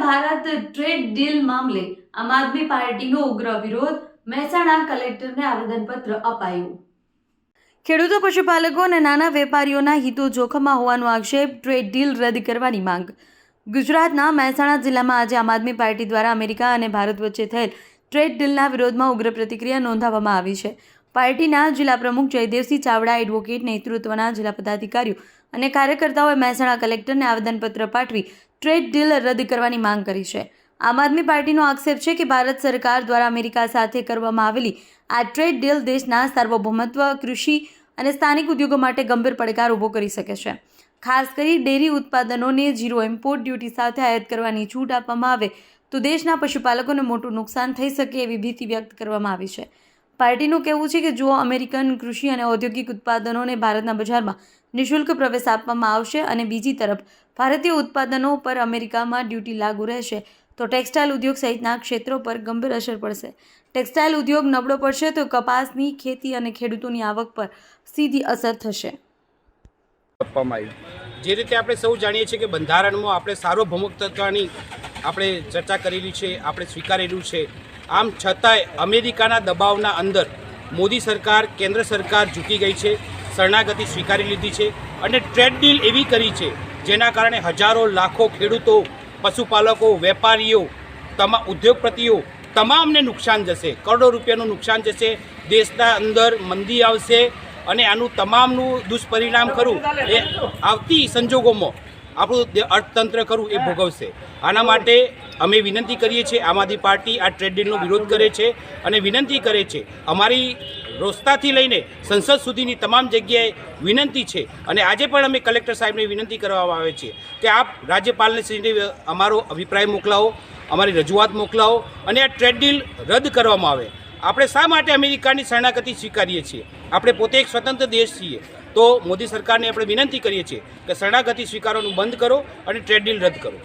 Bharat trade deal મામલે આમ આદમી પાર્ટીનો ઉગ્ર વિરોધ, મહેસાણા કલેક્ટરને આવેદનપત્ર અપાયું। ખેડૂતો, પશુપાલકો અને નાના વેપારીઓના હિતો જોખમમાં હોવાનો આક્ષેપ, ટ્રેડ ડીલ રદ કરવાની માંગ। ગુજરાતના મહેસાણા જિલ્લામાં આજે આમ આદમી પાર્ટી દ્વારા અમેરિકા અને ભારત વચ્ચે થયેલ ટ્રેડ ડીલના વિરોધમાં ઉગ્ર પ્રતિક્રિયા નોંધાવવામાં આવી છે। પાર્ટીના જિલ્લા પ્રમુખ જયદેવસિંહ ચાવડા એડવોકેટ નેતૃત્વના જિલ્લા પદાધિકારીઓ અને કાર્યકર્તાઓએ મહેસાણા કલેક્ટરને આવેદનપત્ર પાઠવી ટ્રેડ ડીલ રદ કરવાની માંગ કરી છે। આમ આદમી પાર્ટીનો આક્ષેપ છે કે ભારત સરકાર દ્વારા અમેરિકા સાથે કરવામાં આવેલી આ ટ્રેડ ડીલ દેશના સાર્વભૌમત્વ, કૃષિ અને સ્થાનિક ઉદ્યોગો માટે ગંભીર પડકાર ઊભો કરી શકે છે। ખાસ કરી ડેરી ઉત્પાદનોને ઝીરો ઇમ્પોર્ટ ડ્યુટી સાથે આયાત કરવાની છૂટ આપવામાં આવે તો દેશના પશુપાલકોને મોટું નુકસાન થઈ શકે એવી ભીતિ વ્યક્ત કરવામાં આવી છે। પાર્ટીનું કહેવું છે કે જો અમેરિકન કૃષિ અને ઔદ્યોગિક ઉત્પાદનોને ભારતના બજારમાં નિઃશુલ્ક પ્રવેશ આપવામાં આવશે અને બીજી તરફ ભારતીય ઉત્પાદનો પર અમેરિકામાં ડ્યુટી લાગુ રહેશે તો ટેક્સટાઇલ ઉદ્યોગ સહિતના ક્ષેત્રો પર ગંભીર અસર પડશે। ટેક્સટાઇલ ઉદ્યોગ નબળો પડશે તો કપાસની ખેતી અને ખેડૂતોની આવક પર સીધી અસર થશે। જે રીતે આપણે સૌ જાણીએ છીએ કે બંધારણમાં આપણે સાર્વભૌમત્વની આપણે ચર્ચા કરેલી છે, આપણે સ્વીકારેલું છે। આમ છતાંય અમેરિકાના દબાવના અંદર મોદી સરકાર, કેન્દ્ર સરકાર ઝૂકી ગઈ છે, શરણાગતિ સ્વીકારી લીધી છે અને ટ્રેડ ડીલ એવી કરી છે જેના કારણે હજારો લાખો ખેડૂતો, પશુપાલકો, વેપારીઓ, ઉદ્યોગપતિઓ તમામને નુકસાન જશે, કરોડો રૂપિયાનું નુકસાન જશે। દેશના અંદર મંદી આવશે અને આનું તમામનું દુષ્પરિણામ ખરું એ આવતી સંજોગોમાં આપણું અર્થતંત્ર ખરું એ ભોગવશે। આના માટે અમે વિનંતી કરીએ છીએ, આમ આદમી પાર્ટી આ ટ્રેડ ડીલનો વિરોધ કરે છે અને વિનંતી કરે છે, અમારી રોસ્તાથી લઈને સંસદ સુધીની તમામ જગ્યાએ વિનંતી છે અને આજે પણ અમે કલેક્ટર સાહેબને વિનંતી કરવામાં આવે છે કે આપ રાજ્યપાલને શ્રીને અમારો અભિપ્રાય મોકલાવો, અમારી રજૂઆત મોકલાવો અને આ ટ્રેડ ડીલ રદ કરવામાં આવે। આપણે શા માટે અમેરિકાની શરણાગતિ સ્વીકારીએ છીએ? આપણે પોતે એક સ્વતંત્ર દેશ છીએ, તો મોદી સરકારને આપણે વિનંતી કરીએ છીએ કે શરણાગતિ સ્વીકારવાનું બંધ કરો અને ટ્રેડ ડીલ રદ કરો।